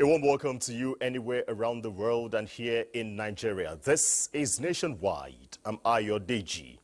A warm welcome to you anywhere around the world and here in Nigeria. This is Nationwide. I'm Ayodeji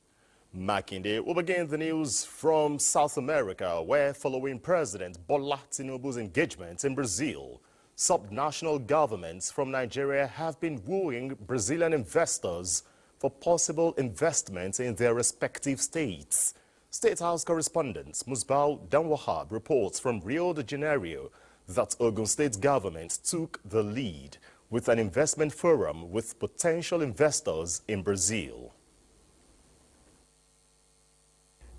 Makinde. We'll begin the news from South America, where following President Bola Tinubu's engagement in Brazil, subnational governments from Nigeria have been wooing Brazilian investors for possible investment in their respective states. State House correspondent Musbau Danwahab reports from Rio de Janeiro that Ogun State government took the lead with an investment forum with potential investors in Brazil.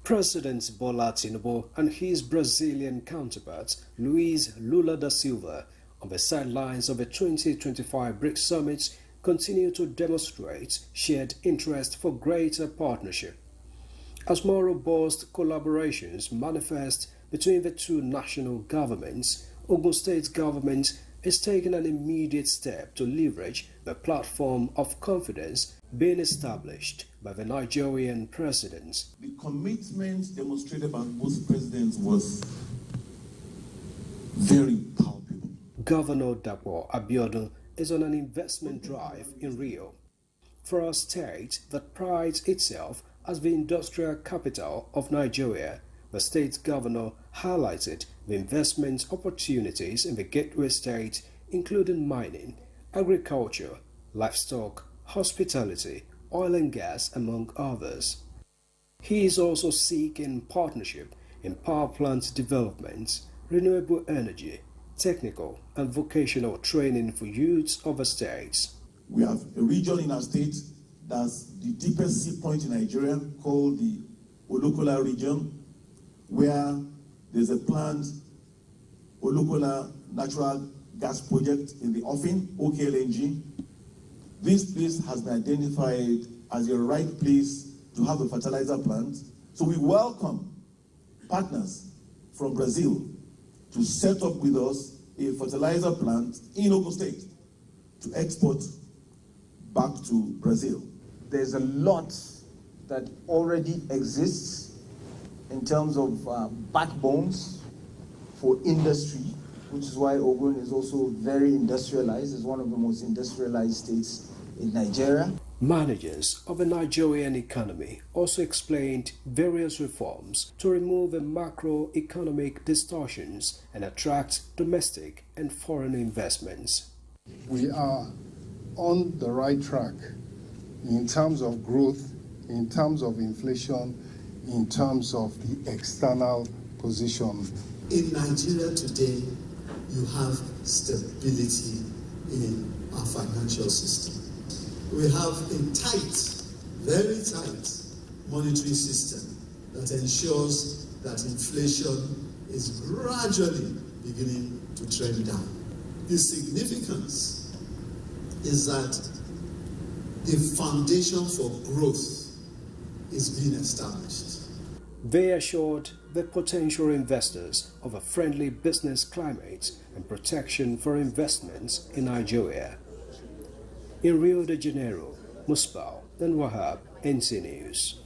President Bola Tinubu and his Brazilian counterpart, Luiz Lula da Silva, on the sidelines of the 2025 BRICS Summit, continue to demonstrate shared interest for greater partnership. As more robust collaborations manifest between the two national governments, Ogun State government is taking an immediate step to leverage the platform of confidence being established by the Nigerian president. The commitment demonstrated by both presidents was very palpable. Governor Dapo Abiodun is on an investment drive in Rio. For a state that prides itself as the industrial capital of Nigeria, the state governor highlighted the investment opportunities in the gateway state, including mining, agriculture, livestock, hospitality, oil and gas, among others. He is also seeking partnership in power plant development, renewable energy, technical and vocational training for youths of the states. We have a region in our state that's the deepest sea point in Nigeria called the Olokola region, where there's a planned Olokola natural gas project in the offing, OKLNG. This place has been identified as the right place to have a fertilizer plant. So we welcome partners from Brazil to set up with us a fertilizer plant in Ogun State to export back to Brazil. There's a lot that already exists in terms of backbones for industry, which is why Ogun is also very industrialized. It's one of the most industrialized states in Nigeria. Managers of the Nigerian economy also explained various reforms to remove the macroeconomic distortions and attract domestic and foreign investments. We are on the right track in terms of growth, in terms of inflation, in terms of the external position. In Nigeria today, you have stability in our financial system. We have a tight, very tight monetary system that ensures that inflation is gradually beginning to trend down. The significance is that the foundation for growth is being established. They assured the potential investors of a friendly business climate and protection for investments in Nigeria. In Rio de Janeiro, Musbau Danwahab, NTA News.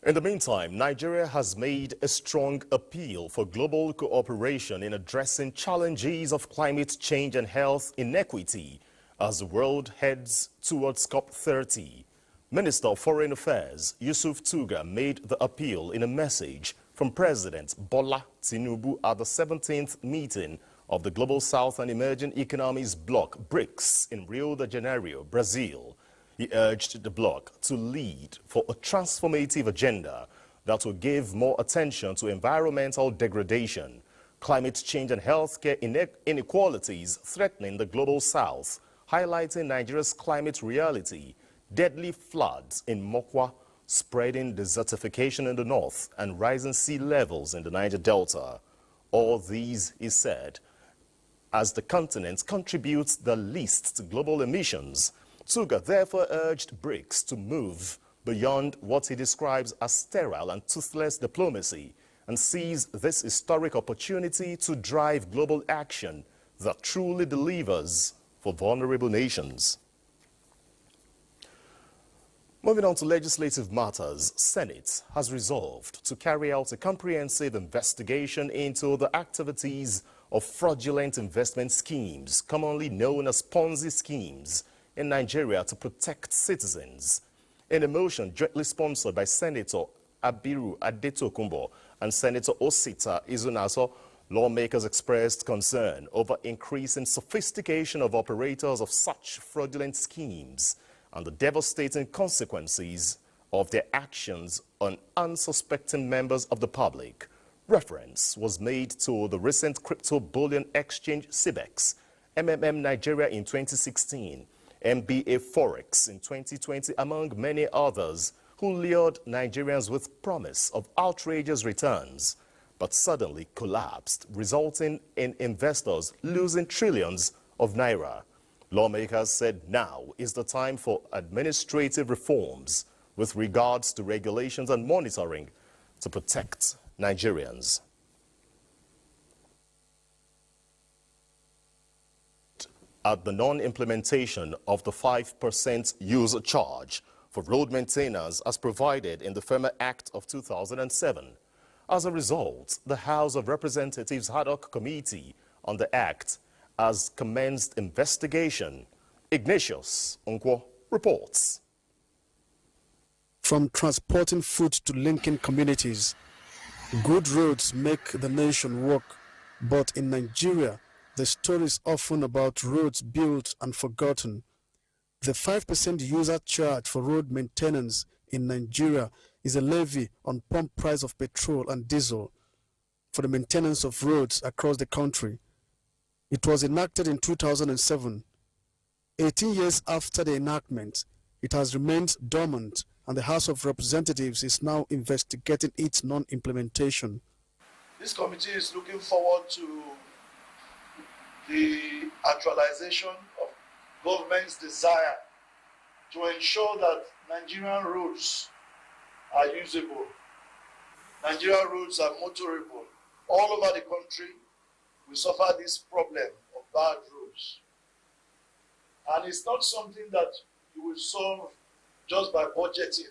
In the meantime, Nigeria has made a strong appeal for global cooperation in addressing challenges of climate change and health inequity as the world heads towards COP30. Minister of Foreign Affairs Yusuf Tuga made the appeal in a message from President Bola Tinubu at the 17th meeting of the Global South and Emerging Economies Bloc, BRICS, in Rio de Janeiro, Brazil. He urged the bloc to lead for a transformative agenda that will give more attention to environmental degradation, climate change and healthcare inequalities threatening the Global South, highlighting Nigeria's climate reality, deadly floods in Mokwa, spreading desertification in the north, and rising sea levels in the Niger Delta. All these, he said, as the continent contributes the least to global emissions. Tuga therefore urged BRICS to move beyond what he describes as sterile and toothless diplomacy and seize this historic opportunity to drive global action that truly delivers for vulnerable nations. Moving on to legislative matters, Senate has resolved to carry out a comprehensive investigation into the activities of fraudulent investment schemes, commonly known as Ponzi schemes, in Nigeria to protect citizens. In a motion jointly sponsored by Senator Abiru Adetokunbo and Senator Osita Izunaso, lawmakers expressed concern over increasing sophistication of operators of such fraudulent schemes and the devastating consequences of their actions on unsuspecting members of the public. Reference was made to the recent crypto bullion exchange CBEX, MMM Nigeria in 2016, MBA Forex in 2020, among many others, who lured Nigerians with promise of outrageous returns, but suddenly collapsed, resulting in investors losing trillions of naira. Lawmakers said now is the time for administrative reforms with regards to regulations and monitoring to protect Nigerians. At the non-implementation of the 5% user charge for road maintenance as provided in the FEMA Act of 2007. As a result, the House of Representatives Ad hoc Committee on the Act has commenced investigation. Ignatius Nkwo reports. From transporting food to linking communities, good roads make the nation work. But in Nigeria, the story is often about roads built and forgotten. The 5% user charge for road maintenance in Nigeria is a levy on pump price of petrol and diesel for the maintenance of roads across the country. It was enacted in 2007. 18 years after the enactment, it has remained dormant, and the House of Representatives is now investigating its non-implementation. This committee is looking forward to the actualization of government's desire to ensure that Nigerian roads are usable, Nigerian roads are motorable. All over the country, we suffer this problem of bad roads. And it's not something that you will solve just by budgeting.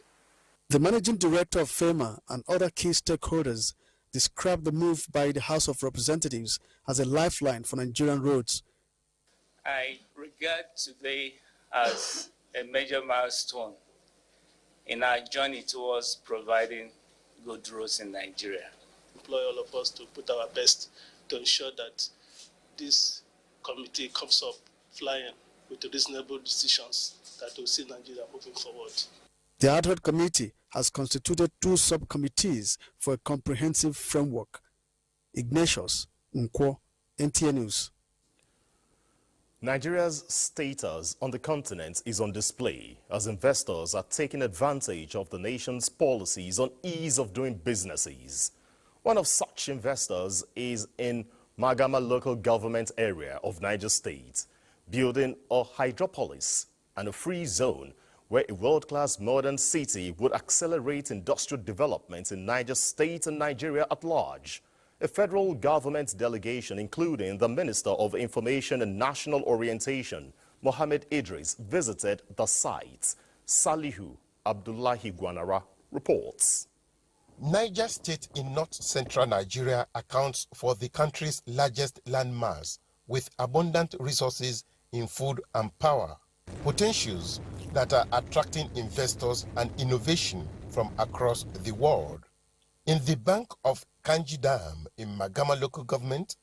The managing director of FEMA and other key stakeholders described the move by the House of Representatives as a lifeline for Nigerian roads. I regard today as a major milestone in our journey towards providing good roads in Nigeria. Employ all of us to put our best to ensure that this committee comes up flying with reasonable decisions that will see Nigeria moving forward. The ad hoc committee has constituted 2 subcommittees for a comprehensive framework. Ignatius Nkwo, NTA News. Nigeria's status on the continent is on display as investors are taking advantage of the nation's policies on ease of doing businesses. One of such investors is in Magama local government area of Niger State, building a hydropolis and a free zone where a world-class modern city would accelerate industrial development in Niger State and Nigeria at large. A federal government delegation, including the Minister of Information and National Orientation, Mohammed Idris, visited the site. Salihu Abdullahi Gwanara reports. Niger State in north-central Nigeria accounts for the country's largest landmass, with abundant resources in food and power, potentials that are attracting investors and innovation from across the world. In the bank of Kanji Dam in Magama local government,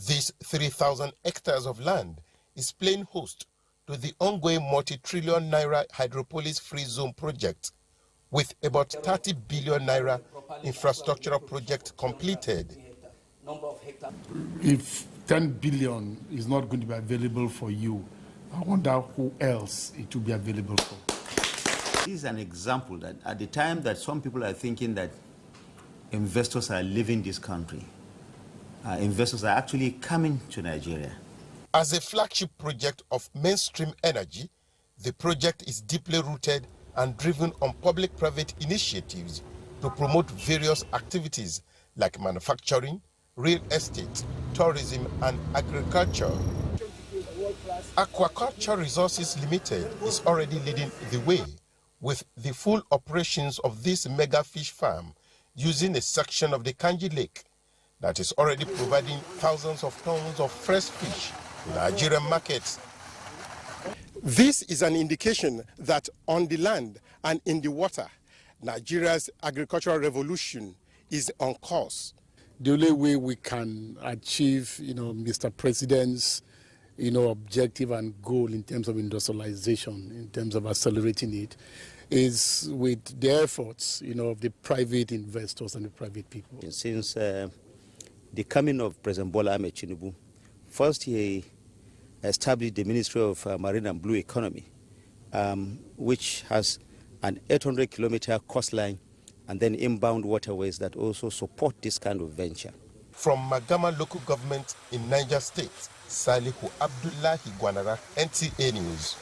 this 3,000 hectares of land is playing host to the ongoing multi-trillion naira hydropolis free zone project, with about 30 billion naira infrastructural project completed. If 10 billion is not going to be available for you, I wonder who else it will be available for. This is an example that at the time that some people are thinking that investors are leaving this country, investors are actually coming to Nigeria. As a flagship project of mainstream energy, the project is deeply rooted and driven on public-private initiatives to promote various activities like manufacturing, real estate, tourism, and agriculture. Aquaculture Resources Limited is already leading the way with the full operations of this mega fish farm using a section of the Kanji Lake. that is already providing thousands of tons of fresh fish to Nigerian markets. This is an indication that on the land and in the water, Nigeria's agricultural revolution is on course. The only way we can achieve, Mr. President's, objective and goal in terms of industrialization, in terms of accelerating it, is with the efforts, of the private investors and the private people. Since the coming of President Bola Ahmed Tinubu, first he established the Ministry of Marine and Blue Economy, which has an 800-kilometer coastline and then inbound waterways that also support this kind of venture. From Magama local government in Niger State, Salihu Abdullahi Gwanara, NTA News.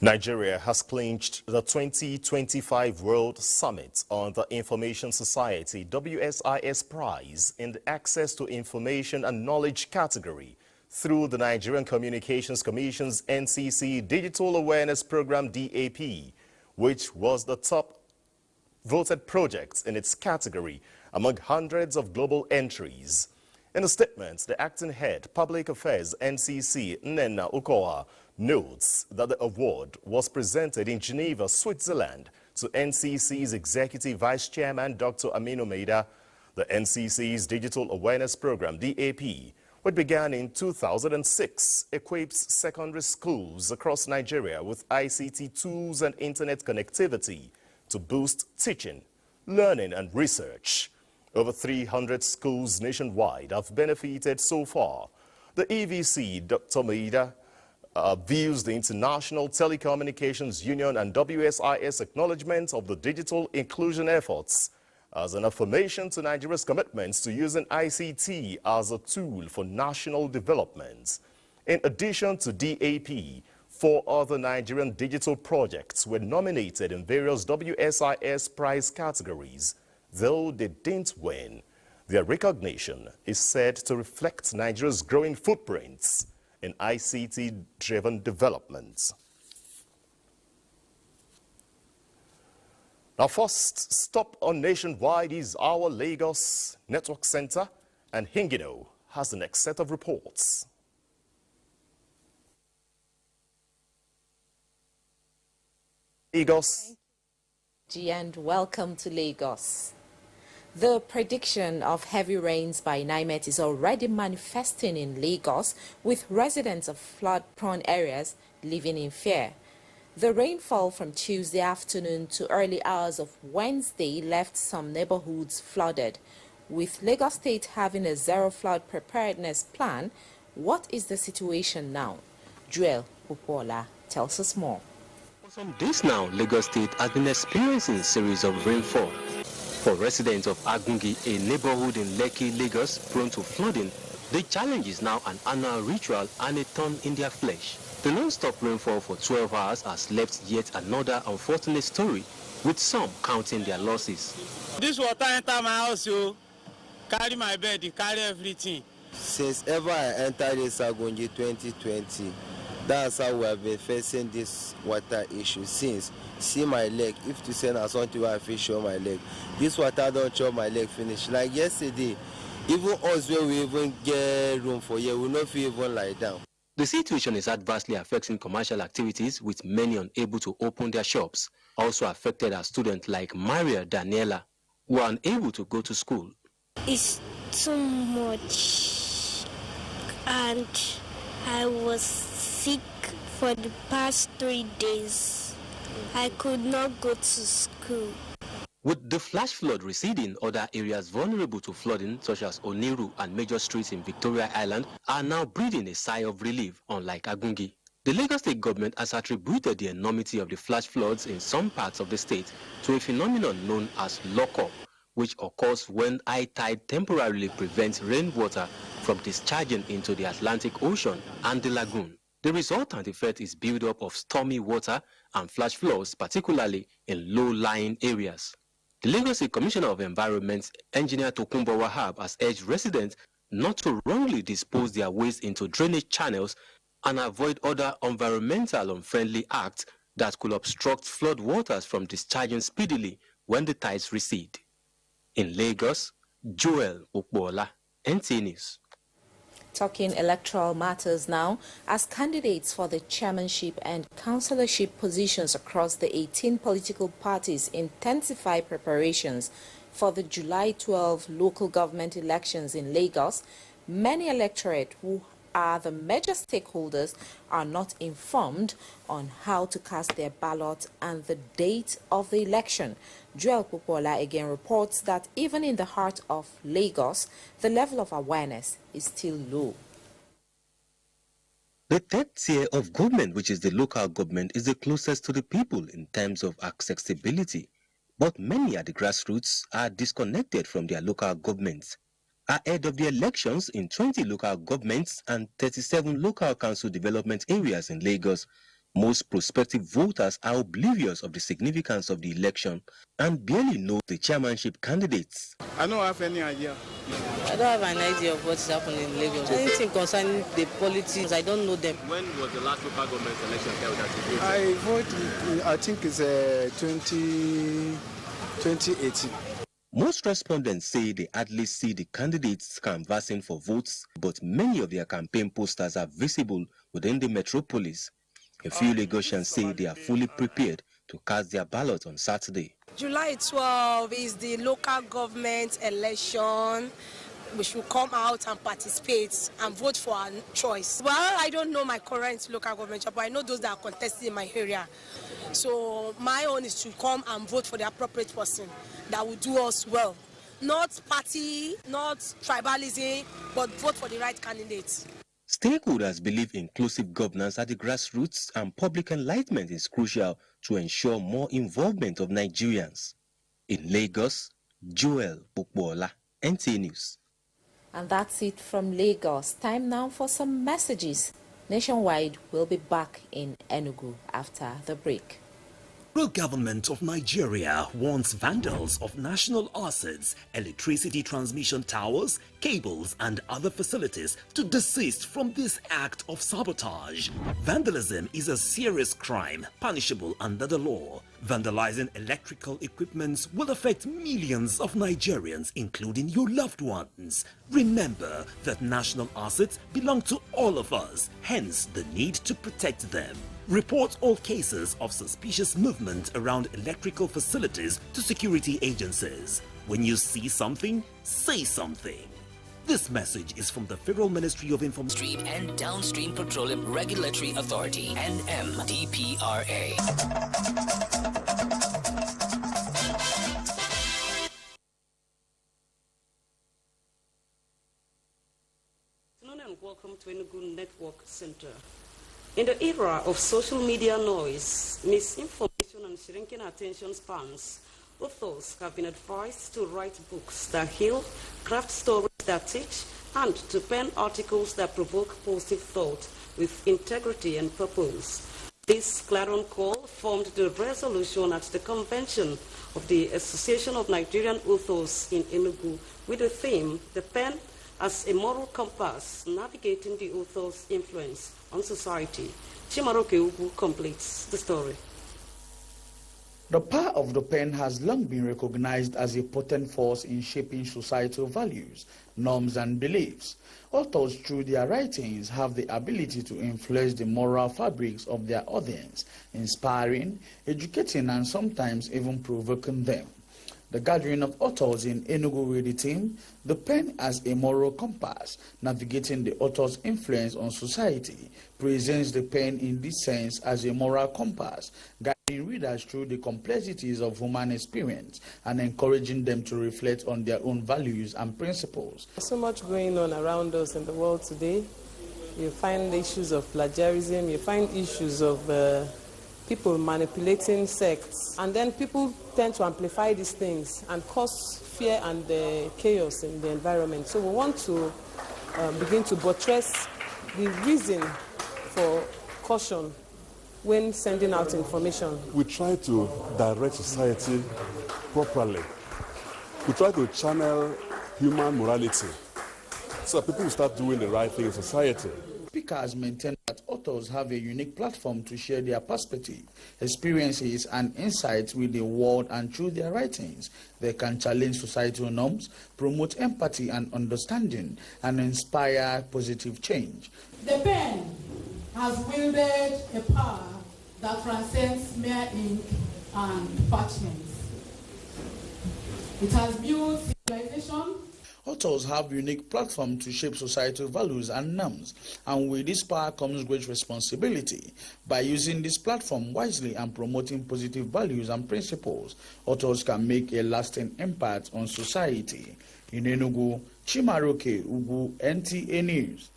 Nigeria has clinched the 2025 World Summit on the Information Society WSIS Prize in the Access to Information and Knowledge category through the Nigerian Communications Commission's NCC Digital Awareness Program DAP, which was the top voted project in its category among hundreds of global entries. In a statement, the acting head, Public Affairs NCC, Nnenna Ukoha, notes that the award was presented in Geneva, Switzerland, to NCC's Executive Vice Chairman, Dr. Aminu Maida. The NCC's Digital Awareness Program, DAP, which began in 2006, equips secondary schools across Nigeria with ICT tools and internet connectivity to boost teaching, learning, and research. Over 300 schools nationwide have benefited so far. The EVC, Dr. Maida, views the International Telecommunications Union and WSIS acknowledgement of the digital inclusion efforts as an affirmation to Nigeria's commitments to using ICT as a tool for national development. In addition to DAP, 4 other Nigerian digital projects were nominated in various WSIS prize categories. Though they didn't win, their recognition is said to reflect Nigeria's growing footprints in ICT-driven development. Our first stop on Nationwide is our Lagos Network Center, and Hingino has the next set of reports. Lagos. And welcome to Lagos. The prediction of heavy rains by NIMET is already manifesting in Lagos, with residents of flood-prone areas living in fear. The rainfall from Tuesday afternoon to early hours of Wednesday left some neighborhoods flooded. With Lagos State having a zero-flood preparedness plan, what is the situation now? Joel Upola tells us more. For some days now, Lagos State has been experiencing a series of rainfall. For residents of Agungi, a neighborhood in Lekki, Lagos, prone to flooding, the challenge is now an annual ritual and a thorn in their flesh. The non-stop rainfall for 12 hours has left yet another unfortunate story, with some counting their losses. This water enter my house, you carry my bed, carry everything. Since ever I entered this Agungi 2020, that's how we have been facing this water issue since. See my leg, if to send us something I fish show my leg. This water don't show my leg finish. Like yesterday, even us where we even get room for here, we not feel even lie down. The situation is adversely affecting commercial activities, with many unable to open their shops. Also affected are students like Maria Daniela, who are unable to go to school. It's too much, and I was sick for the past 3 days. I could not go to school. With the flash flood receding, other areas vulnerable to flooding, such as Oniru and major streets in Victoria Island, are now breathing a sigh of relief, unlike Agungi. The Lagos State government has attributed the enormity of the flash floods in some parts of the state to a phenomenon known as lock-up, which occurs when high tide temporarily prevents rainwater from discharging into the Atlantic Ocean and the lagoon. The resultant effect is build-up of stormy water and flash floods, particularly in low-lying areas. The Lagos State Commissioner of Environment, Engineer Tokunbo Wahab, has urged residents not to wrongly dispose their waste into drainage channels and avoid other environmental unfriendly acts that could obstruct flood waters from discharging speedily when the tides recede. In Lagos, Joel Okbola, NTA News. Talking electoral matters now, as candidates for the chairmanship and councillorship positions across the 18 political parties intensify preparations for the July 12 local government elections in Lagos, many electorate who are the major stakeholders are not informed on how to cast their ballot and the date of the election. Joel Popola again reports that even in the heart of Lagos, the level of awareness is still low. The third tier of government, which is the local government, is the closest to the people in terms of accessibility. But many at the grassroots are disconnected from their local governments. Ahead of the elections in 20 local governments and 37 local council development areas in Lagos, most prospective voters are oblivious of the significance of the election and barely know the chairmanship candidates. I don't have any idea. I don't have an idea of what's happening in Lagos. Anything concerning the politics, I don't know them. When was the last local government election held at the vote? I voted, I think it's 2018. Most respondents say they hardly see the candidates canvassing for votes, but many of their campaign posters are visible within the metropolis. A few Lagosians say they are fully prepared to cast their ballot on Saturday. July 12 is the local government election. We should come out and participate and vote for our choice. Well, I don't know my current local government, but I know those that are contesting in my area. So my own is to come and vote for the appropriate person that will do us well. Not party, not tribalism, but vote for the right candidates. Stakeholders believe inclusive governance at the grassroots and public enlightenment is crucial to ensure more involvement of Nigerians. In Lagos, Joel Okbola, NTA News. And that's it from Lagos. Time now for some messages. Nationwide will be back in Enugu after the break. The government of Nigeria warns vandals of national assets, electricity transmission towers, cables and other facilities to desist from this act of sabotage. Vandalism is a serious crime punishable under the law. Vandalizing electrical equipment will affect millions of Nigerians, including your loved ones. Remember that national assets belong to all of us, hence the need to protect them. Report all cases of suspicious movement around electrical facilities to security agencies. When you see something, say something. This message is from the Federal Ministry of Information Stream and Downstream Petroleum Regulatory Authority, NMDPRA. And welcome to Enugu Network Center. In the era of social media noise, misinformation and shrinking attention spans, authors have been advised to write books that heal, craft stories that teach, and to pen articles that provoke positive thought with integrity and purpose. This clarion call formed the resolution at the convention of the Association of Nigerian Authors in Enugu with the theme, The Pen as a Moral Compass, Navigating the Author's Influence on Society. Chimaroke Ugu completes the story. The power of the pen has long been recognized as a potent force in shaping societal values, norms, and beliefs. Authors, through their writings, have the ability to influence the moral fabrics of their audience, inspiring, educating, and sometimes even provoking them. The gathering of authors in Enugu with the theme, The Pen as a Moral Compass, Navigating the Author's Influence on Society, presents the pen in this sense as a moral compass, guiding readers through the complexities of human experience and encouraging them to reflect on their own values and principles. There's so much going on around us in the world today. You find issues of plagiarism, you find issues of people manipulating sects, and then people tend to amplify these things and cause fear and chaos in the environment. So we want to begin to buttress the reason for caution when sending out information. We try to direct society properly. We try to channel human morality so that people will start doing the right thing in society. Speakers maintain that authors authors have a unique platform to share their perspective, experiences, and insights with the world, and through their writings, they can challenge societal norms, promote empathy and understanding, and inspire positive change. The pen has wielded a power that transcends mere ink and parchment. It has built civilization. Authors have unique platform to shape societal values and norms, and with this power comes great responsibility. By using this platform wisely and promoting positive values and principles, authors can make a lasting impact on society. In Enugu, Chimaroke Ugu, NTA News.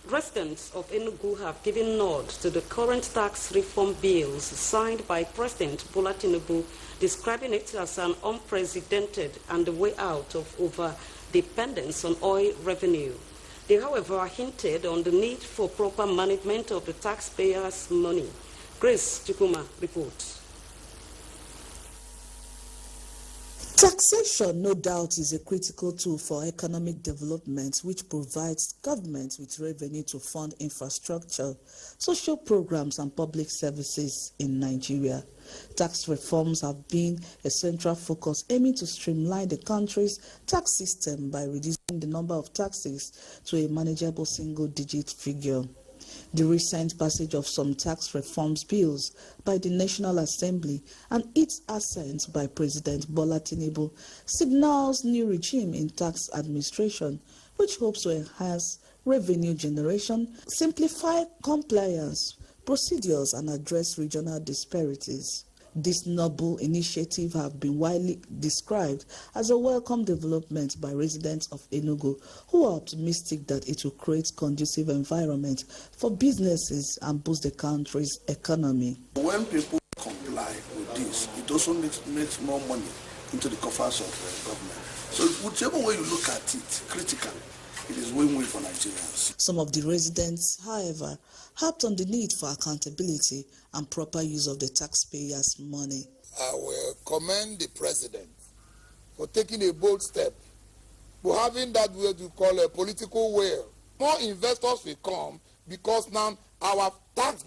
Residents of Enugu have given nod to the current tax reform bills signed by President Bola Tinubu, describing it as an unprecedented and a way out of over-dependence on oil revenue. They, however, hinted on the need for proper management of the taxpayers' money. Grace Chukuma reports. Taxation, no doubt, is a critical tool for economic development, which provides government with revenue to fund infrastructure, social programs, and public services in Nigeria. Tax reforms have been a central focus, aiming to streamline the country's tax system by reducing the number of taxes to a manageable single-digit figure. The recent passage of some tax reforms bills by the National Assembly and its assent by President Bola Tinubu signals new regime in tax administration, which hopes to enhance revenue generation, simplify compliance procedures, and address regional disparities. This noble initiative have been widely described as a welcome development by residents of Enugu, who are optimistic that it will create conducive environment for businesses and boost the country's economy. When people comply with this, it also makes more money into the coffers of the government. So whichever way you look at it critically, it is win-win for Nigerians. Some of the residents, however, harped on the need for accountability and proper use of the taxpayers' money. I will commend the president for taking a bold step, for having that what you call a political will. More investors will come because now our tax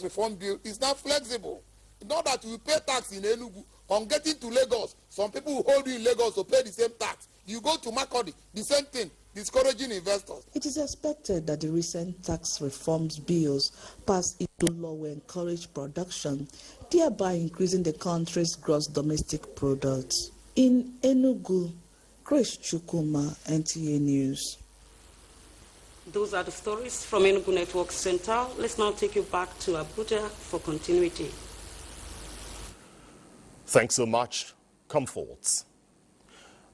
reform bill is not flexible. Not that you pay tax in Enugu. On getting to Lagos, some people will hold you in Lagos to pay the same tax. You go to Makurdi, the same thing. Discouraging investors. It is expected that the recent tax reforms bills passed into law will encourage production, thereby increasing the country's gross domestic product. In Enugu, Grace Chukuma, NTA News. Those are the stories from Enugu Network Center. Let's now take you back to Abuja for continuity. Thanks so much, Comforts.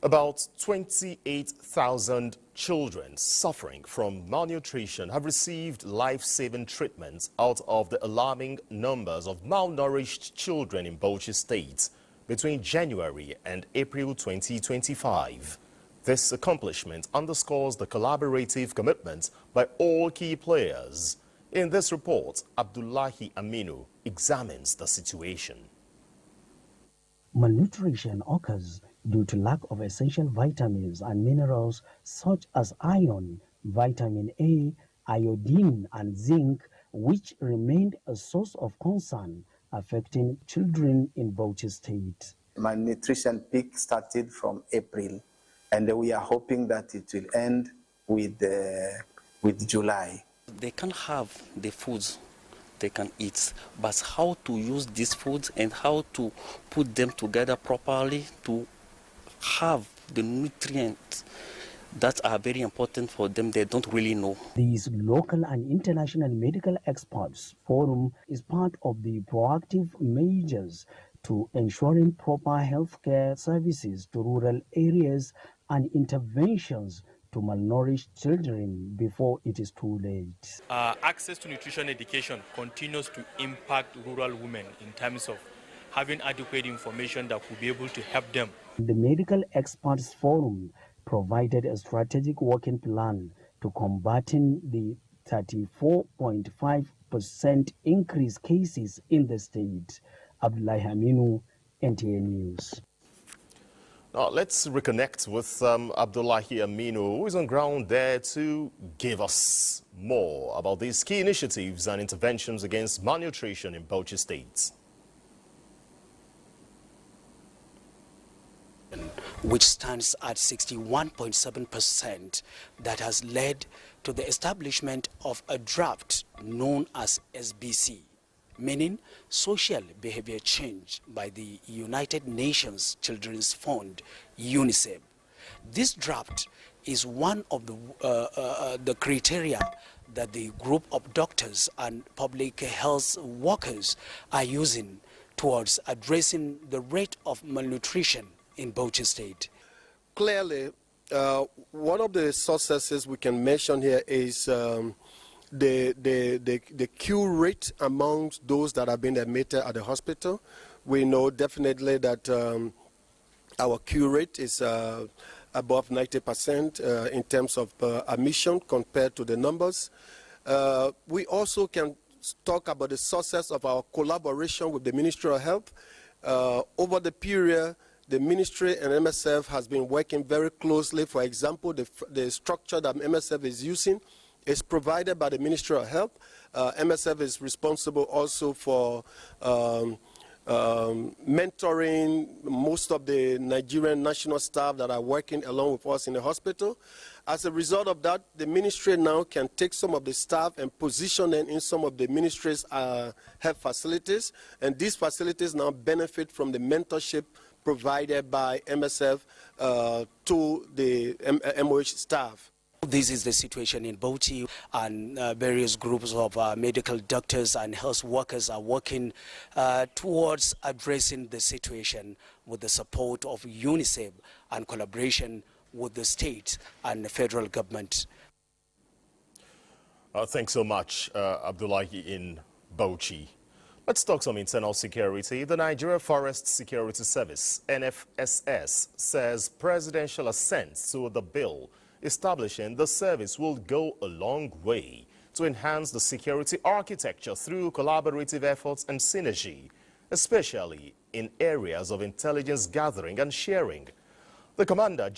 About 28,000 children suffering from malnutrition have received life-saving treatments out of the alarming numbers of malnourished children in Bauchi State between January and April 2025. This accomplishment underscores the collaborative commitment by all key players. In this report, Abdullahi Aminu examines the situation. Malnutrition occurs due to lack of essential vitamins and minerals such as iron, vitamin A, iodine, and zinc, which remained a source of concern affecting children in Bauchi State. Malnutrition peak started from April, and we are hoping that it will end with July. They can have the foods they can eat, but how to use these foods and how to put them together properly to have the nutrients that are very important for them, they don't really know. These local and international medical experts forum is part of the proactive measures to ensuring proper healthcare services to rural areas and interventions to malnourished children before it is too late. Access to nutrition education continues to impact rural women in terms of having adequate information that will be able to help them. The Medical Experts Forum provided a strategic working plan to combating the 34.5% increase cases in the state. Abdullahi Aminu, NTA News. Now, let's reconnect with Abdullahi Aminu, who is on ground there to give us more about these key initiatives and interventions against malnutrition in Bauchi State. Which stands at 61.7%, that has led to the establishment of a draft known as SBC, meaning Social Behavior Change, by the United Nations Children's Fund, UNICEF. This draft is one of the criteria that the group of doctors and public health workers are using towards addressing the rate of malnutrition in Bauchi State. Clearly, one of the successes we can mention here is the cure rate amongst those that have been admitted at the hospital. We know definitely that our cure rate is above 90% in terms of admission compared to the numbers. We also can talk about the success of our collaboration with the Ministry of Health. Over the period, the ministry and MSF has been working very closely. For example, the structure that MSF is using is provided by the Ministry of Health. MSF is responsible also for mentoring most of the Nigerian national staff that are working along with us in the hospital. As a result of that, the ministry now can take some of the staff and position them in some of the ministry's health facilities, and these facilities now benefit from the mentorship provided by MSF to the MOH staff. This is the situation in Bauchi, and various groups of medical doctors and health workers are working towards addressing the situation with the support of UNICEF and collaboration with the state and the federal government. Thanks so much, Abdullahi in Bauchi. Let's talk some internal security. The Nigeria Forest Security Service, NFSS, says presidential assent to the bill establishing the service will go a long way to enhance the security architecture through collaborative efforts and synergy, especially in areas of intelligence gathering and sharing. The Commander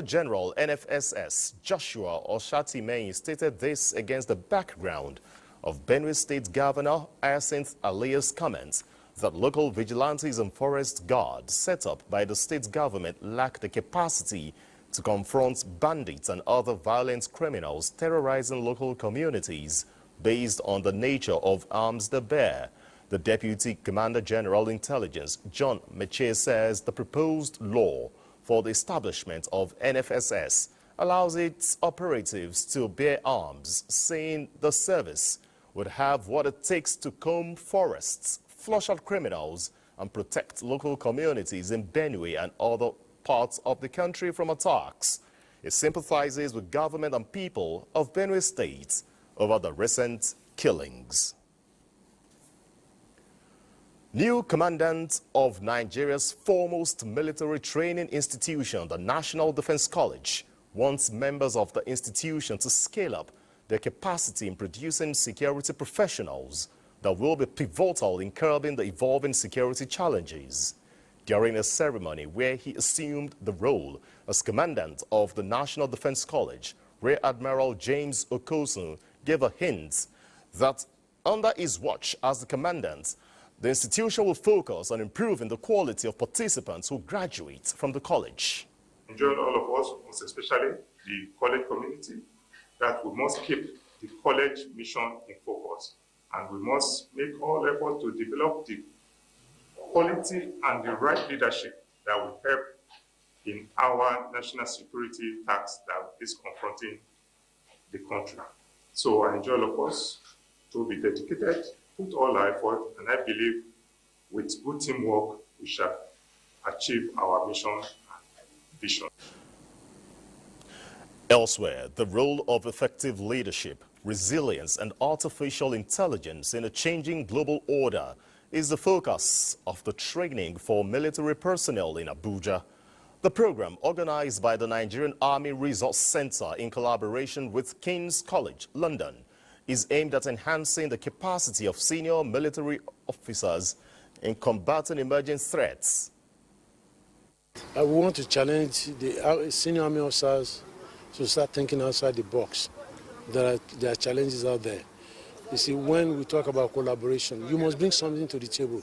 General, NFSS, Joshua Oshatimehin, stated this against the background of Benue State Governor Hyacinth Alia's comments that local vigilantes and forest guards set up by the state government lack the capacity to confront bandits and other violent criminals terrorizing local communities based on the nature of arms they bear. The Deputy Commander General Intelligence, John Meche, says the proposed law for the establishment of NFSS allows its operatives to bear arms, saying the service would have what it takes to comb forests, flush out criminals, and protect local communities in Benue and other parts of the country from attacks. It sympathizes with government and people of Benue State over the recent killings. New commandant of Nigeria's foremost military training institution, the National Defense College, wants members of the institution to scale up their capacity in producing security professionals that will be pivotal in curbing the evolving security challenges. During a ceremony where he assumed the role as commandant of the National Defense College, Rear Admiral James Okosun gave a hint that under his watch as the commandant, the institution will focus on improving the quality of participants who graduate from the college. Enjoyed all of us, most especially the college community, that we must keep the college mission in focus, and we must make all efforts to develop the quality and the right leadership that will help in our national security task that is confronting the country. So I enjoy all of us to be dedicated, put all our effort, and I believe with good teamwork we shall achieve our mission and vision. Elsewhere, the role of effective leadership, resilience, and artificial intelligence in a changing global order is the focus of the training for military personnel in Abuja. The program, organized by the Nigerian Army Resource Center in collaboration with King's College, London, is aimed at enhancing the capacity of senior military officers in combating emerging threats. We want to challenge the senior army officers to start thinking outside the box. There are challenges out there. You see, when we talk about collaboration, you must bring something to the table.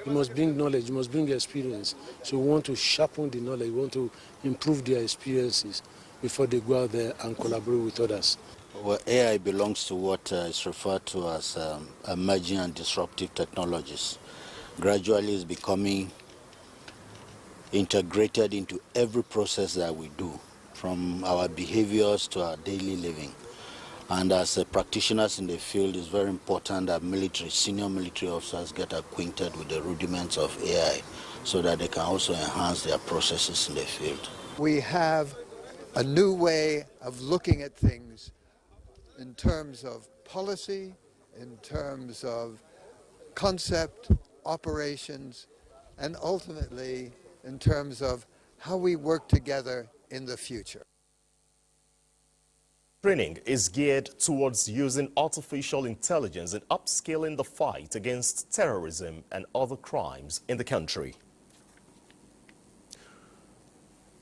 You must bring knowledge, you must bring experience. So we want to sharpen the knowledge, we want to improve their experiences before they go out there and collaborate with others. Well, AI belongs to what is referred to as emerging and disruptive technologies. Gradually it's becoming integrated into every process that we do, from our behaviors to our daily living. And as practitioners in the field, it's very important that senior military officers get acquainted with the rudiments of AI so that they can also enhance their processes in the field. We have a new way of looking at things in terms of policy, in terms of concept, operations, and ultimately in terms of how we work together in the future. Training is geared towards using artificial intelligence and upscaling the fight against terrorism and other crimes in the country.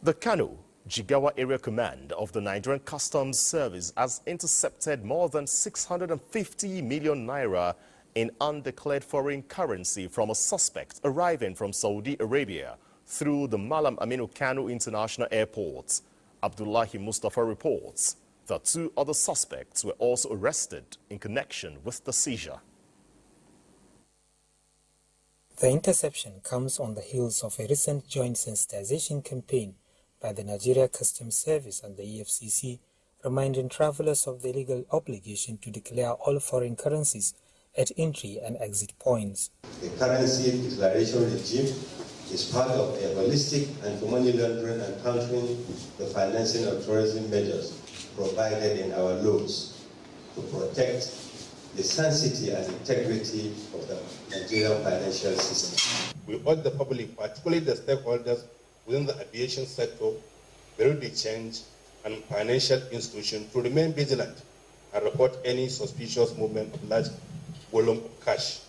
The Kano Jigawa Area Command of the Nigerian Customs Service has intercepted more than 650 million naira in undeclared foreign currency from a suspect arriving from Saudi Arabia through the Malam Aminu Kano International Airport. Abdullahi Mustafa reports that 2 other suspects were also arrested in connection with the seizure. The interception comes on the heels of a recent joint sensitization campaign by the Nigeria Customs Service and the EFCC, reminding travelers of the legal obligation to declare all foreign currencies at entry and exit points. The currency declaration regime is part of a holistic anti-money laundering and countering the financing of terrorism measures provided in our laws to protect the sanctity and integrity of the Nigerian financial system. We urge the public, particularly the stakeholders within the aviation sector, the change and financial institutions, to remain vigilant and report any suspicious movement of large volume of cash.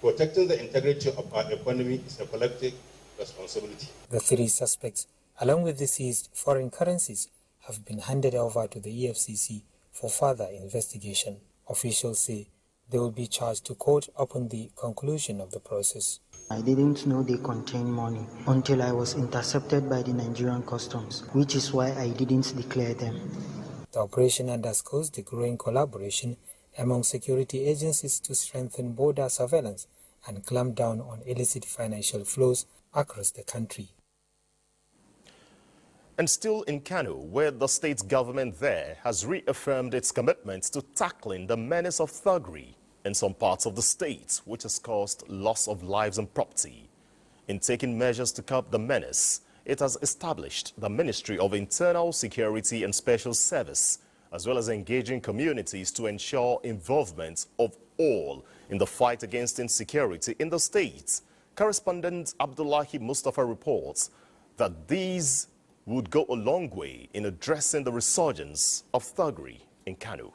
Protecting the integrity of our economy is a collective responsibility. The 3 suspects, along with the seized foreign currencies, have been handed over to the EFCC for further investigation. Officials say they will be charged to court upon the conclusion of the process. I didn't know they contained money until I was intercepted by the Nigerian Customs, which is why I didn't declare them. The operation underscores the growing collaboration among security agencies to strengthen border surveillance and clamp down on illicit financial flows across the country. And still in Kano, where the state government there has reaffirmed its commitment to tackling the menace of thuggery in some parts of the state, which has caused loss of lives and property. In taking measures to curb the menace, it has established the Ministry of Internal Security and Special Service, as well as engaging communities to ensure involvement of all in the fight against insecurity in the state. Correspondent Abdullahi Mustafa reports that these would go a long way in addressing the resurgence of thuggery in Kano.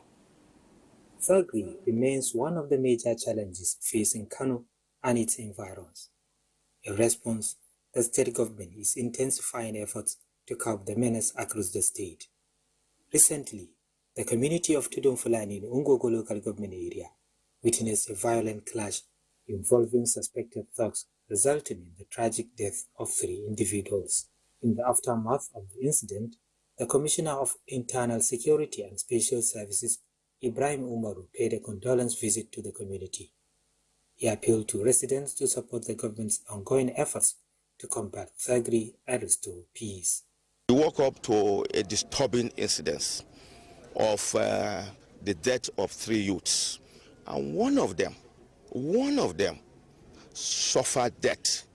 Thuggery remains one of the major challenges facing Kano and its environs. In response, the state government is intensifying efforts to curb the menace across the state. Recently, the community of Tudun Fulani in Ungogo local government area witnessed a violent clash involving suspected thugs, resulting in the tragic death of 3 individuals. In the aftermath of the incident, the Commissioner of Internal Security and Special Services, Ibrahim Umaru, paid a condolence visit to the community. He appealed to residents to support the government's ongoing efforts to combat thuggery and restore peace. We woke up to a disturbing incident of the death of 3 youths, and one of them suffered death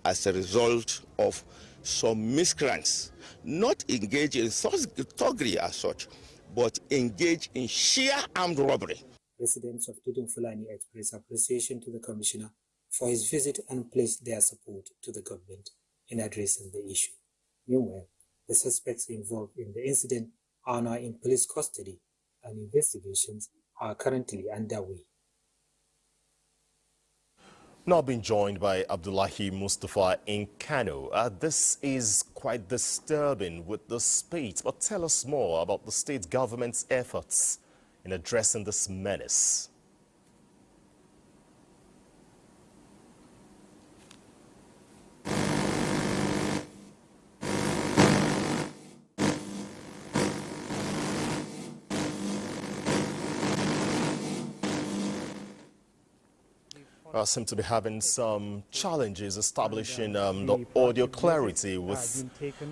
as a result of some miscreants, not engaged in thuggery as such, but engaged in sheer armed robbery. Residents of Tudun Fulani express appreciation to the Commissioner for his visit and pledged their support to the government in addressing the issue. Meanwhile, the suspects involved in the incident are now in police custody and investigations are currently underway. Now being joined by Abdullahi Mustafa in Kano. This is quite disturbing with the spate, but tell us more about the state government's efforts in addressing this menace. Seem to be having some challenges establishing the audio clarity with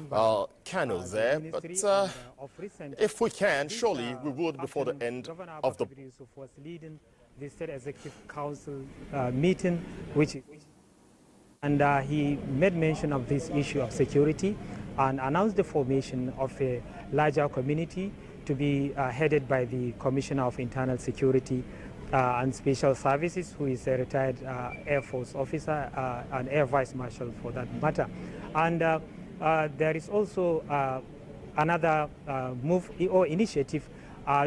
Kano there, but if we can, surely we would before the end of the the State Executive Council meeting, and he made mention of this issue of security and announced the formation of a larger community to be headed by the Commissioner of Internal Security and Special Services, who is a retired Air Force officer and Air Vice Marshal for that matter. And there is also another move or initiative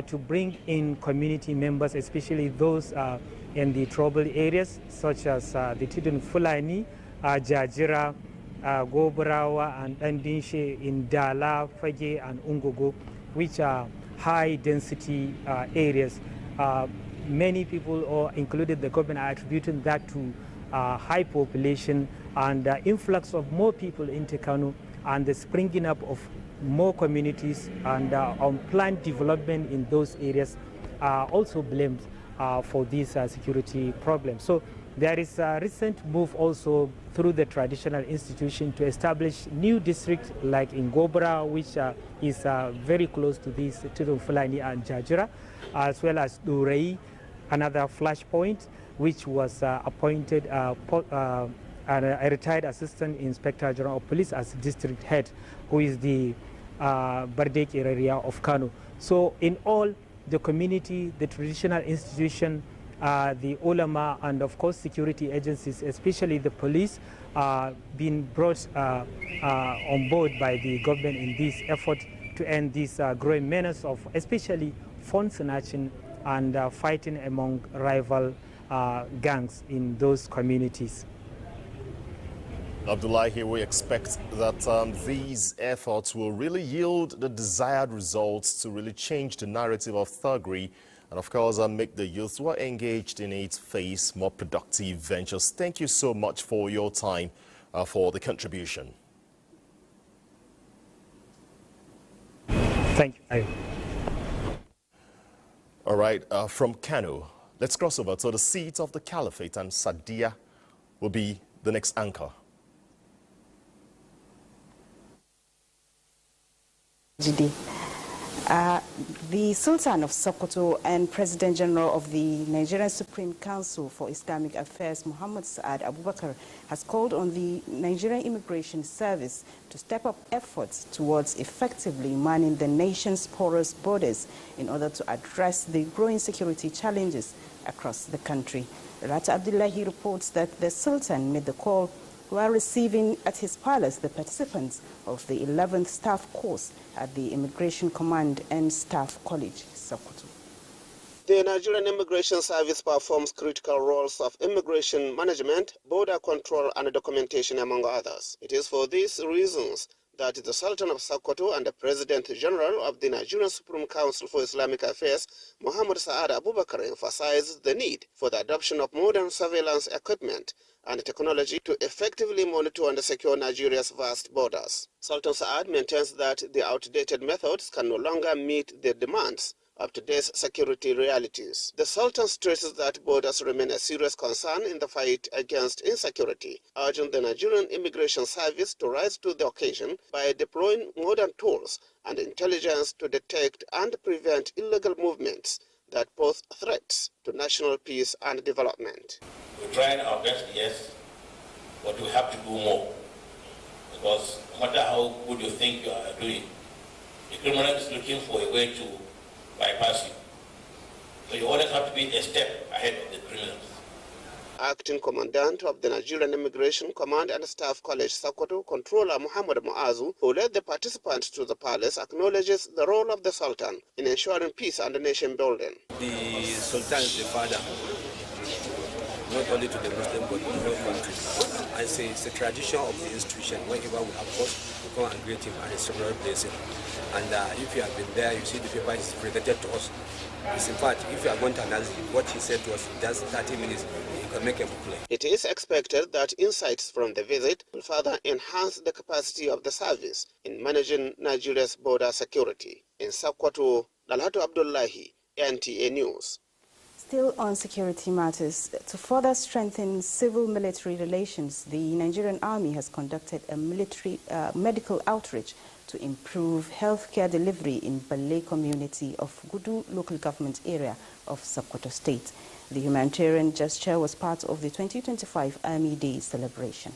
to bring in community members, especially those in the troubled areas, such as the Tidun Fulani, Jajira, Gobrawa, and Ndinshe in Dala, Fage, and Ungogo, which are high-density areas. Many people, or included the government, are attributing that to high population and influx of more people into Kano and the springing up of more communities and unplanned development in those areas are also blamed for these security problems. So there is a recent move also through the traditional institution to establish new districts like in Gobra, which is very close to these Tidum Fulani and Jajira, as well as Durei, another flashpoint, which was appointed a retired Assistant Inspector General of Police as district head, who is the Bardek area of Kano. So in all, the community, the traditional institution, the ulama, and of course security agencies, especially the police, being brought on board by the government in this effort to end this growing menace of especially phone snatching and fighting among rival gangs in those communities. Abdullahi, we expect that these efforts will really yield the desired results to really change the narrative of thuggery and, of course, make the youth who are engaged in it face more productive ventures. Thank you so much for your time, for the contribution. Thank you. All right, from Kano, let's cross over to the seat of the Caliphate, and Sadia will be the next anchor. The Sultan of Sokoto and President General of the Nigerian Supreme Council for Islamic Affairs, Muhammad Sa'ad Abubakar, has called on the Nigerian Immigration Service to step up efforts towards effectively manning the nation's porous borders in order to address the growing security challenges across the country. Rata Abdullahi reports that the Sultan made the call while receiving at his palace the participants of the 11th Staff Course at the Immigration Command and Staff College, Sokoto. The Nigerian Immigration Service performs critical roles of immigration management, border control, and documentation, among others. It is for these reasons that the Sultan of Sokoto and the President General of the Nigerian Supreme Council for Islamic Affairs, Muhammad Sa'ad Abubakar, emphasized the need for the adoption of modern surveillance equipment and technology to effectively monitor and secure Nigeria's vast borders. Sultan Sa'ad maintains that the outdated methods can no longer meet the demands of today's security realities. The Sultan stresses that borders remain a serious concern in the fight against insecurity, urging the Nigerian Immigration Service to rise to the occasion by deploying modern tools and intelligence to detect and prevent illegal movements that pose threats to national peace and development. We're trying our best, yes, but we have to do more. Because no matter how good you think you are doing, the criminal is looking for a way to bypass you. So you always have to be a step ahead of the criminals. Acting Commandant of the Nigerian Immigration Command and Staff College, Sokoto, Controller Muhammad Muazu, who led the participants to the palace, acknowledges the role of the Sultan in ensuring peace and nation building. The Sultan is the father. not only to the Muslim but to the whole country. And it's a tradition of the institution. Whenever we have course, we come and greet him and it's a very blessing. And if you have been there, you see the paper is presented to us. It's in fact, if you are going to analyze what he said to us, just 30 minutes, you can make a booklet. It is expected that insights from the visit will further enhance the capacity of the service in managing Nigeria's border security. In Sokoto, Dalhatu Abdullahi, NTA News. Still on security matters, to further strengthen civil-military relations, the Nigerian Army has conducted a medical outreach to improve healthcare delivery in Ballet community of Gudu local government area of Sokoto State. The humanitarian gesture was part of the 2025 Army Day celebration.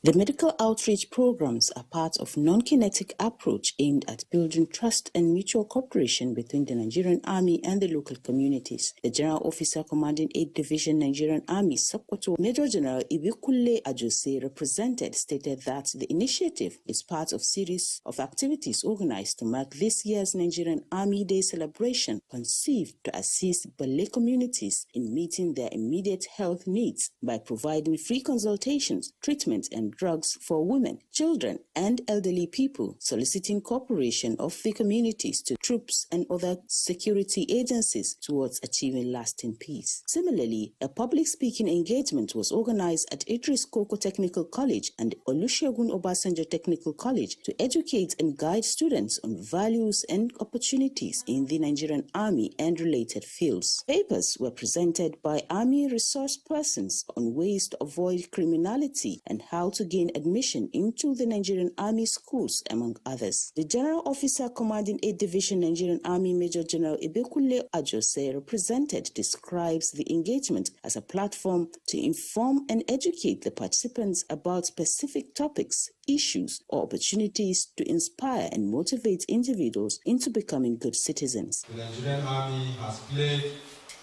The medical outreach programs are part of non-kinetic approach aimed at building trust and mutual cooperation between the Nigerian Army and the local communities. The General Officer Commanding 8th Division Nigerian Army, Sokoto, Major General Ibikule Ajose, represented, stated that the initiative is part of a series of activities organized to mark this year's Nigerian Army Day celebration, conceived to assist Ballet communities in meeting their immediate health needs by providing free consultations, treatment, and drugs for women, children, and elderly people, soliciting cooperation of the communities to troops and other security agencies towards achieving lasting peace. Similarly, a public speaking engagement was organized at Idris Koko Technical College and Olusegun Obasanjo Technical College to educate and guide students on values and opportunities in the Nigerian Army and related fields. Papers were presented by Army resource persons on ways to avoid criminality and how to gain admission into the Nigerian Army schools, among others. The General Officer Commanding 8th Division Nigerian Army Major General Ibekule Ajose represented describes the engagement as a platform to inform and educate the participants about specific topics, issues, or opportunities to inspire and motivate individuals into becoming good citizens. The Nigerian Army has played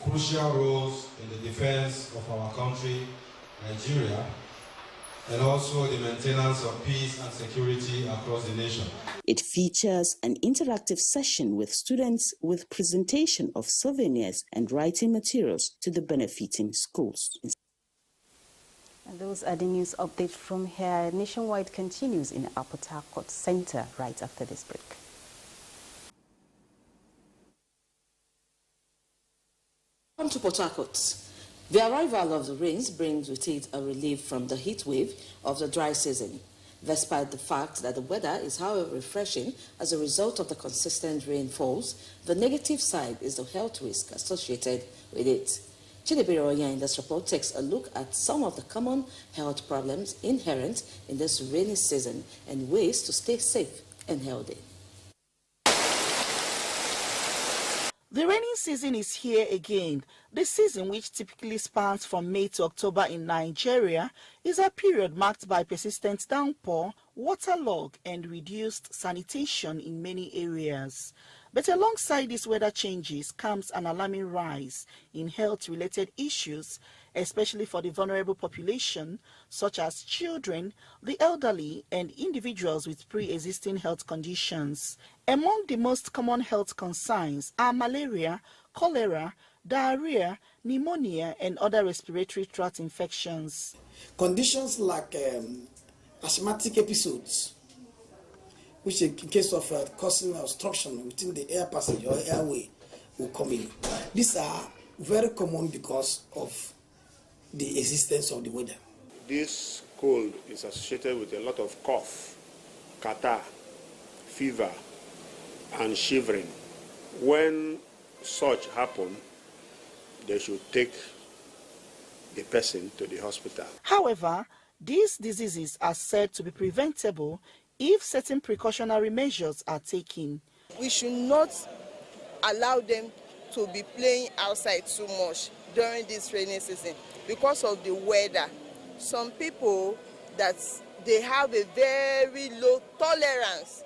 crucial roles in the defense of our country, Nigeria, and also the maintenance of peace and security across the nation. It features an interactive session with students with presentation of souvenirs and writing materials to the benefiting schools. And those are the news updates from here. Nationwide continues in our Port Harcourt Center right after this break. Welcome to Port Harcourt. The arrival of the rains brings with it a relief from the heat wave of the dry season. Despite the fact that the weather is, however, refreshing as a result of the consistent rainfalls, the negative side is the health risk associated with it. Chidebere Oya in this report takes a look at some of the common health problems inherent in this rainy season and ways to stay safe and healthy. The rainy season is here again. The season, which typically spans from May to October in Nigeria, is a period marked by persistent downpour, waterlogged, and reduced sanitation in many areas. But alongside these weather changes comes an alarming rise in health-related issues, especially for the vulnerable population, such as children, the elderly, and individuals with pre-existing health conditions. Among the most common health concerns are malaria, cholera, diarrhea, pneumonia, and other respiratory tract infections. Conditions like asthmatic episodes, which in case of causing obstruction within the air passage or airway, will come in. These are very common because of the existence of the weather. This cold is associated with a lot of cough, catarrh, fever, and shivering. When such happen, they should take the person to the hospital. However, these diseases are said to be preventable if certain precautionary measures are taken. We should not allow them to be playing outside too much during this rainy season because of the weather. Some people that they have a very low tolerance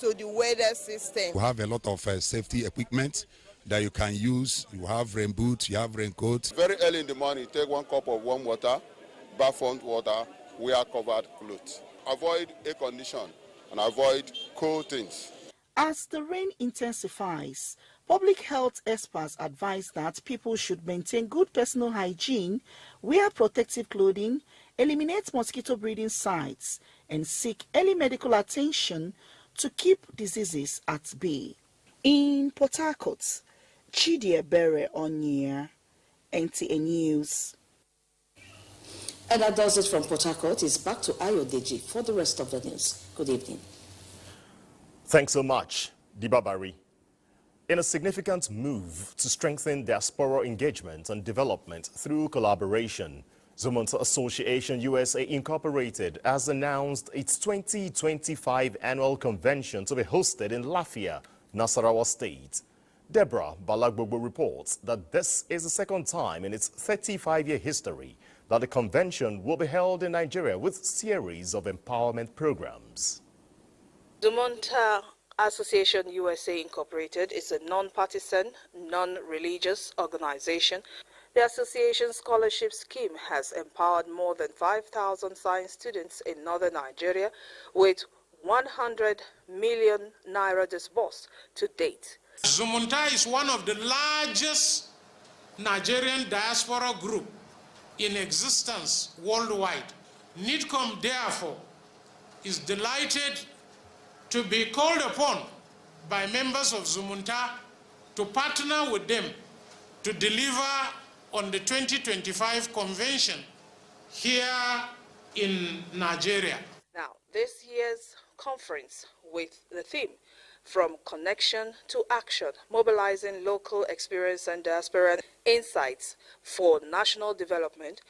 to the weather system. We have a lot of safety equipment that you can use. You have rain boots, you have raincoats. Very early in the morning, take 1 cup of warm water, bath on water, wear covered clothes. Avoid air condition and avoid cold things. As the rain intensifies, Public health experts advise that people should maintain good personal hygiene, wear protective clothing, eliminate mosquito breeding sites, and seek early medical attention to keep diseases at bay. In Port Harcourt, Chidie Bere Onyia, NTA News. And that does it from Port Harcourt. It's back to Ayodeji for the rest of the news. Good evening. Thanks so much, Dibabari. In a significant move to strengthen diaspora engagement and development through collaboration, Zumunta Association USA Incorporated has announced its 2025 annual convention to be hosted in Lafia, Nasarawa State. Deborah Balagbogo reports that this is the second time in its 35-year history that the convention will be held in Nigeria with a series of empowerment programs. Zumunta Association USA Incorporated is a non-partisan, non-religious organization. The association's scholarship scheme has empowered more than 5,000 science students in northern Nigeria with 100 million naira disbursed to date. Zumunta is one of the largest Nigerian diaspora group in existence worldwide. NIDCOM, therefore, is delighted to be called upon by members of Zumunta to partner with them to deliver on the 2025 convention here in Nigeria. Now, this year's conference with the theme From Connection to Action, mobilizing local experience and diaspora insights for national development.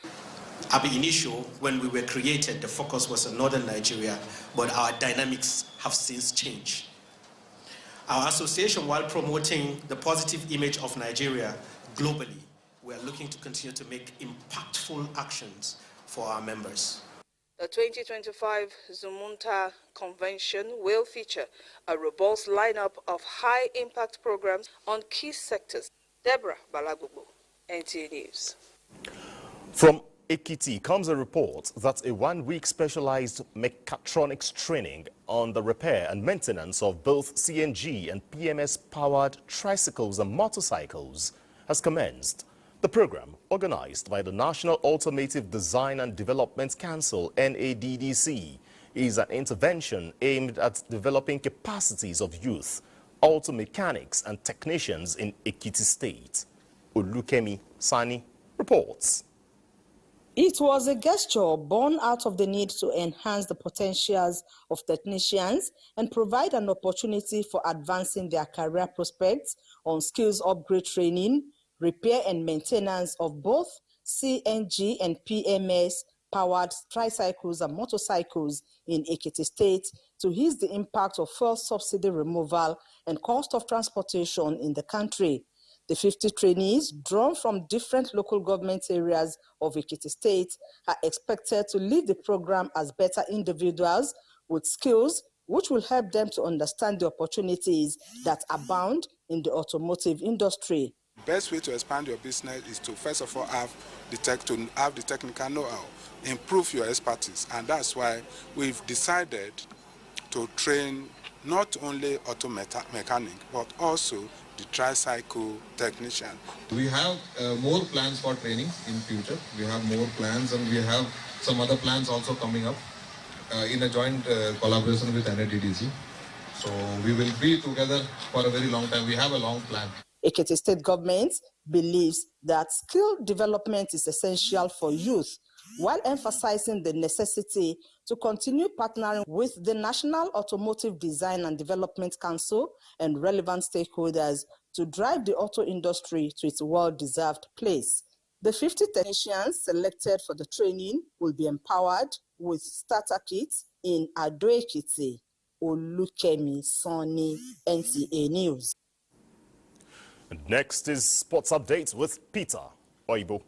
Ab initio, when we were created, the focus was on northern Nigeria, but our dynamics have since changed. Our association, while promoting the positive image of Nigeria globally, we are looking to continue to make impactful actions for our members. The 2025 Zumunta Convention will feature a robust lineup of high-impact programs on key sectors. Deborah Balagbogo, NTA News. From Ekiti comes a report that a one-week specialized mechatronics training on the repair and maintenance of both CNG and PMS-powered tricycles and motorcycles has commenced. The program, organized by the National Automotive Design and Development Council, NADDC, is an intervention aimed at developing capacities of youth, auto mechanics and technicians in Ekiti State. Olukemi Sani reports. It was a gesture born out of the need to enhance the potentials of technicians and provide an opportunity for advancing their career prospects on skills upgrade training, repair and maintenance of both CNG and PMS-powered tricycles and motorcycles in Ekiti State to ease the impact of fuel subsidy removal and cost of transportation in the country. The 50 trainees, drawn from different local government areas of Ekiti State, are expected to lead the program as better individuals with skills which will help them to understand the opportunities that abound in the automotive industry. The best way to expand your business is to, first of all, have the technical know-how, improve your expertise, and that's why we've decided to train not only auto mechanic, but also the tricycle technician. We have more plans for training in future. We have more plans, and we have some other plans also coming up in a joint collaboration with NADDC. So we will be together for a very long time. We have a long plan. Ekiti State government believes that skill development is essential for youth, while emphasizing the necessity to continue partnering with the National Automotive Design and Development Council and relevant stakeholders to drive the auto industry to its well-deserved place. The 50 technicians selected for the training will be empowered with starter kits in Ado Ekiti. Olukemi Sani, NTA News. And next is sports updates with Peter Oibo.